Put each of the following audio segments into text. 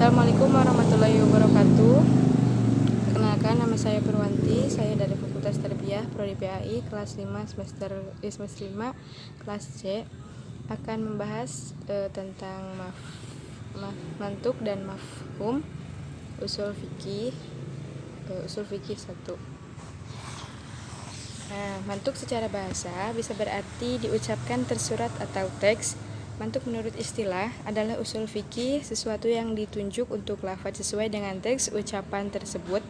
Assalamualaikum warahmatullahi wabarakatuh. Perkenalkan, nama saya Purwanti. Saya dari Fakultas Tarbiyah Prodi PAI kelas 5 semester 5 kelas C. Akan membahas tentang mantuk dan mafhum usul fikih 1. Nah, mantuk secara bahasa bisa berarti diucapkan tersurat atau teks. Mantuk menurut istilah adalah usul fikih, sesuatu yang ditunjuk untuk lafaz sesuai dengan teks ucapan tersebut.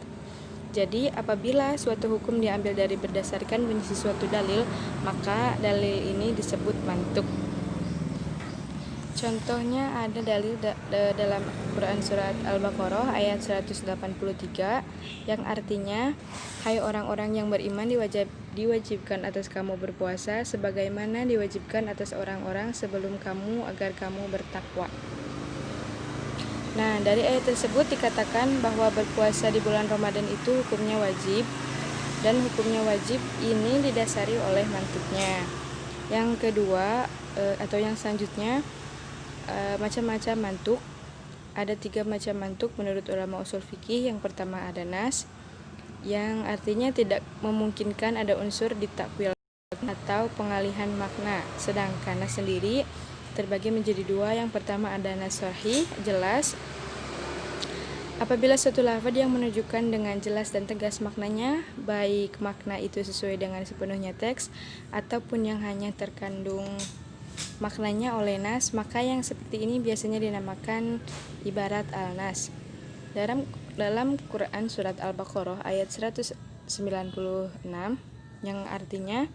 Jadi, apabila suatu hukum diambil dari berdasarkan bunyi suatu dalil, maka dalil ini disebut mantuk. Contohnya ada dalil dalam Quran surat Al-Baqarah ayat 183 yang artinya, hai orang-orang yang beriman, diwajibkan atas kamu berpuasa sebagaimana diwajibkan atas orang-orang sebelum kamu agar kamu bertakwa. Nah, dari ayat tersebut dikatakan bahwa berpuasa di bulan Ramadan itu hukumnya wajib, dan hukumnya wajib ini didasari oleh mantuknya. Yang kedua atau yang selanjutnya, macam-macam mantuk. Ada 3 macam mantuk menurut ulama usul fikih. Yang pertama ada nas, yang artinya tidak memungkinkan ada unsur ditakwil atau pengalihan makna. Sedangkan nas sendiri terbagi menjadi 2. Yang pertama ada nas sahih, jelas. Apabila suatu lafaz yang menunjukkan dengan jelas dan tegas maknanya, baik makna itu sesuai dengan sepenuhnya teks ataupun yang hanya terkandung maknanya oleh nas, maka yang seperti ini biasanya dinamakan ibarat al-nas. Dalam Quran surat Al-Baqarah ayat 196 yang artinya,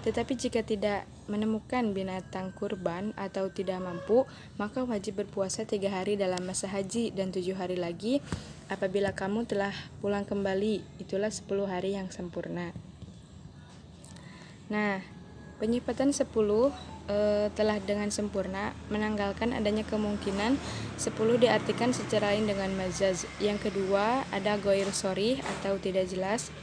tetapi jika tidak menemukan binatang kurban atau tidak mampu, maka wajib berpuasa 3 hari dalam masa haji dan 7 hari lagi apabila kamu telah pulang kembali, itulah 10 hari yang sempurna. Nah, penyifatan 10 telah dengan sempurna menanggalkan adanya kemungkinan 10 diartikan secara lain dengan majaz. Yang kedua ada ghair sharih atau tidak jelas.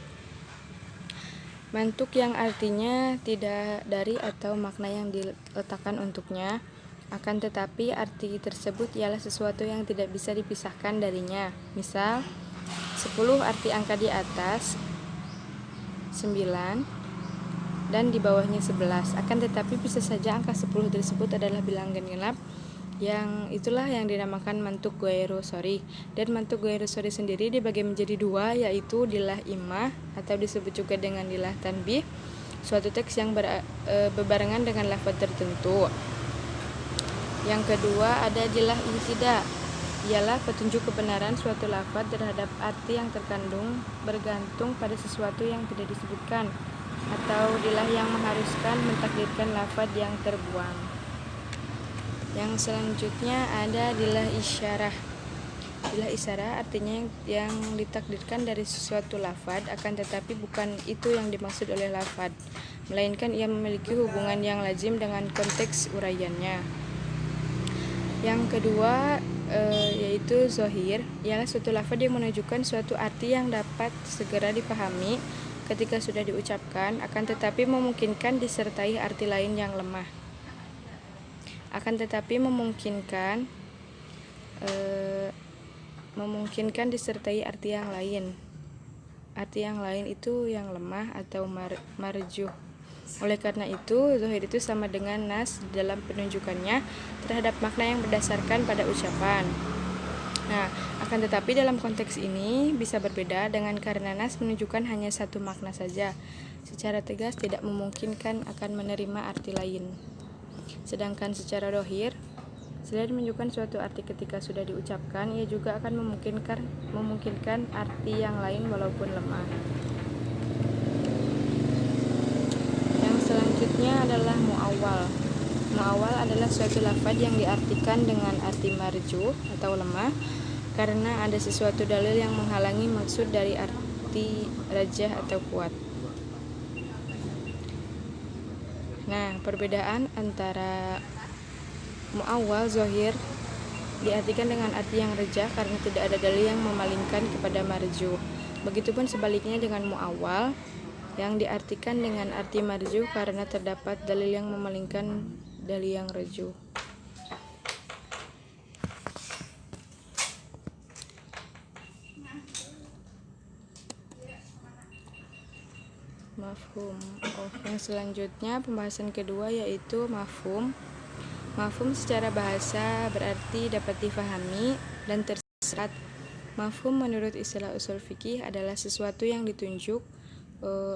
Mantuk yang artinya tidak dari atau makna yang diletakkan untuknya, akan tetapi arti tersebut ialah sesuatu yang tidak bisa dipisahkan darinya. Misal 10 arti angka di atas 9 dan di bawahnya 11. Akan tetapi bisa saja angka 10 tersebut adalah bilangan genap, yang itulah yang dinamakan mantuk ghairu sharih. Dan mantuk ghairu sharih sendiri dibagi menjadi 2, yaitu dilah imah atau disebut juga dengan dilah tanbih, suatu teks yang berbarengan dengan lafaz tertentu. Yang kedua ada dilah intida, ialah petunjuk kebenaran suatu lafaz terhadap arti yang terkandung bergantung pada sesuatu yang tidak disebutkan, atau dilah yang mengharuskan mentakdirkan lafaz yang terbuang. Yang selanjutnya ada dilah isyarah. Dilah isyarah artinya yang ditakdirkan dari sesuatu lafaz, akan tetapi bukan itu yang dimaksud oleh lafaz, melainkan ia memiliki hubungan yang lazim dengan konteks uraiannya. Yang kedua yaitu zahir, ialah suatu lafaz yang menunjukkan suatu arti yang dapat segera dipahami ketika sudah diucapkan, akan tetapi memungkinkan disertai arti lain yang lemah. Memungkinkan disertai arti yang lain. Arti yang lain itu yang lemah atau marjuh. Oleh karena itu, zahir itu sama dengan nas dalam penunjukannya terhadap makna yang berdasarkan pada ucapan. Nah, akan tetapi dalam konteks ini bisa berbeda dengan karena nas menunjukkan hanya satu makna saja, secara tegas tidak memungkinkan akan menerima arti lain. Sedangkan secara zahir, selain menunjukkan suatu arti ketika sudah diucapkan, ia juga akan memungkinkan arti yang lain walaupun lemah. Yang selanjutnya adalah mu'awwal. Mu'awwal adalah suatu lafaz yang diartikan dengan arti marjuh atau lemah karena ada sesuatu dalil yang menghalangi maksud dari arti rajah atau kuat. Nah, perbedaan antara mu'awwal zahir diartikan dengan arti yang rajah karena tidak ada dalil yang memalingkan kepada marjuh. Begitupun sebaliknya dengan mu'awwal yang diartikan dengan arti marjuh karena terdapat dalil yang memalingkan dalil yang rajih. Mafhum. Yang selanjutnya pembahasan kedua yaitu mafhum. Mafhum secara bahasa berarti dapat difahami dan tersirat. Mafhum menurut istilah usul fikih adalah sesuatu yang ditunjuk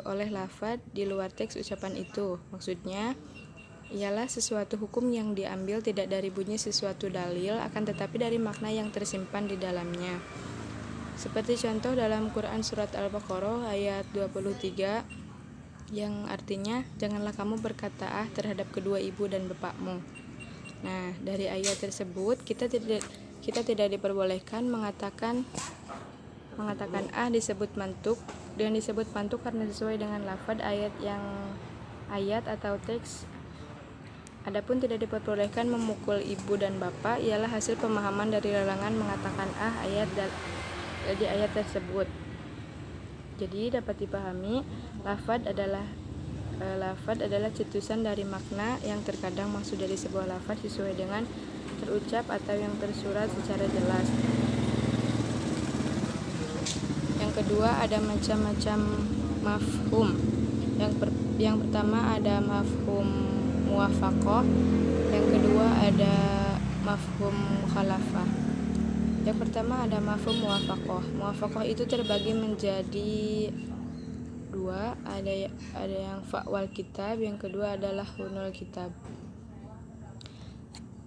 oleh lafaz di luar teks ucapan itu. Maksudnya ialah sesuatu hukum yang diambil tidak dari bunyi sesuatu dalil, akan tetapi dari makna yang tersimpan di dalamnya. Seperti contoh dalam Quran surat Al-Baqarah ayat 23 yang artinya janganlah kamu berkata terhadap kedua ibu dan bapakmu. Nah, dari ayat tersebut kita tidak diperbolehkan mengatakan disebut mantuk, dan disebut mantuk karena sesuai dengan lafaz ayat atau teks. Adapun tidak diperbolehkan memukul ibu dan bapak ialah hasil pemahaman dari larangan mengatakan di ayat tersebut. Jadi dapat dipahami lafaz adalah cetusan dari makna yang terkadang maksud dari sebuah lafaz sesuai dengan terucap atau yang tersurat secara jelas. Yang kedua ada macam-macam mafhum. Yang pertama ada mafhum muwafaqah, yang kedua ada mafhum mukhalafah. Yang pertama ada mafhum muwafaqah. Muwafaqah itu terbagi menjadi dua, ada yang fa'wal kitab, yang kedua adalah hunul kitab.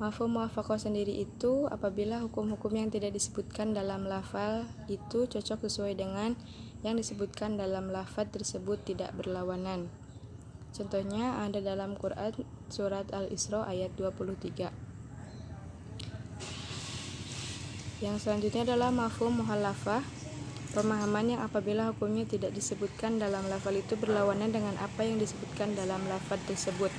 Mafhum muwafaqah sendiri itu apabila hukum-hukum yang tidak disebutkan dalam lafal itu cocok sesuai dengan yang disebutkan dalam lafaz tersebut, tidak berlawanan. Contohnya ada dalam Quran surat Al-Isra ayat 23. Yang selanjutnya adalah mafhum mukhalafah. Pemahaman yang apabila hukumnya tidak disebutkan dalam lafal itu berlawanan dengan apa yang disebutkan dalam lafaz tersebut.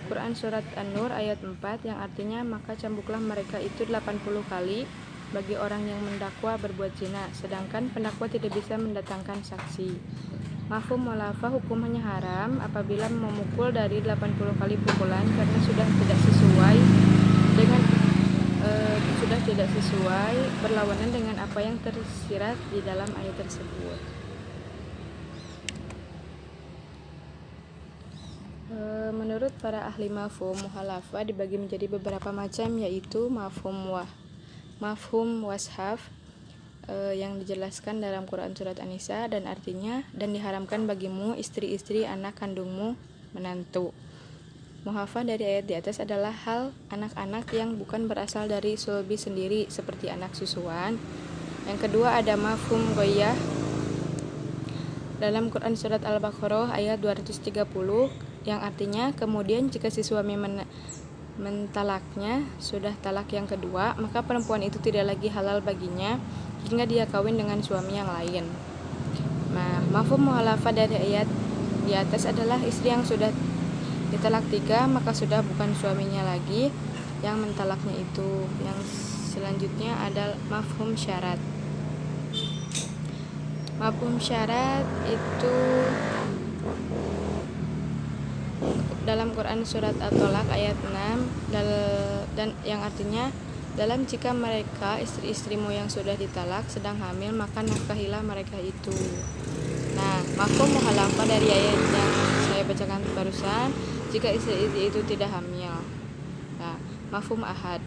Quran surat An-Nur ayat 4 yang artinya maka cambuklah mereka itu 80 kali bagi orang yang mendakwa berbuat zina, sedangkan pendakwa tidak bisa mendatangkan saksi. Mafhum mukhalafah hukumannya haram apabila memukul dari 80 kali pukulan karena sudah tidak sesuai berlawanan dengan apa yang tersirat di dalam ayat tersebut. Menurut para ahli mafhum mukhalafah dibagi menjadi beberapa macam, yaitu mafhum washaf yang dijelaskan dalam Quran surat An-Nisa dan artinya dan diharamkan bagimu istri-istri anak kandungmu menantu. Muhafah dari ayat di atas adalah hal anak-anak yang bukan berasal dari sulbi sendiri seperti anak susuan. Yang kedua ada mafhum ghayyah dalam Quran surat Al-Baqarah ayat 230 yang artinya kemudian jika si suami mentalaknya sudah talak yang kedua, maka perempuan itu tidak lagi halal baginya hingga dia kawin dengan suami yang lain. Nah, mafhum mukhalafah dari ayat di atas adalah istri yang sudah ditalak 3 maka sudah bukan suaminya lagi yang mentalaknya itu. Yang selanjutnya ada mafhum syarat. Mafhum syarat itu dalam Quran surat At-Tolak ayat 6 dan yang artinya dalam jika mereka istri-istrimu yang sudah ditalak sedang hamil maka nafkahilah mereka itu. Nah, mafhum mukhalafah dari ayat yang saya bacakan barusan jika istri itu tidak hamil. Nah, mafhum ahad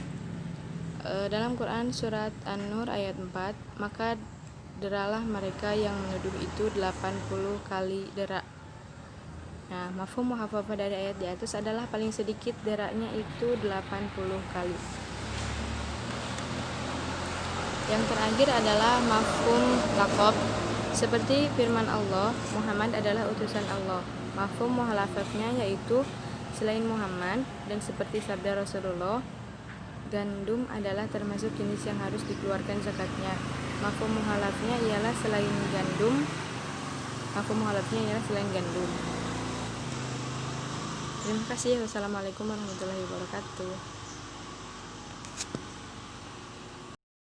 dalam Quran surat An-Nur ayat 4 maka deralah mereka yang menuduh itu 80 kali derak. Nah, mafhum muhafafah dari ayat di atas adalah paling sedikit deraknya itu 80 kali. Yang terakhir adalah mafhum laqab. Seperti firman Allah, Muhammad adalah utusan Allah. Mafhum muhalafafnya yaitu selain Muhammad, dan seperti sabda Rasulullah, gandum adalah termasuk jenis yang harus dikeluarkan zakatnya. Mafhum muhalafnya ialah selain gandum. Terima kasih. Wassalamualaikum warahmatullahi wabarakatuh.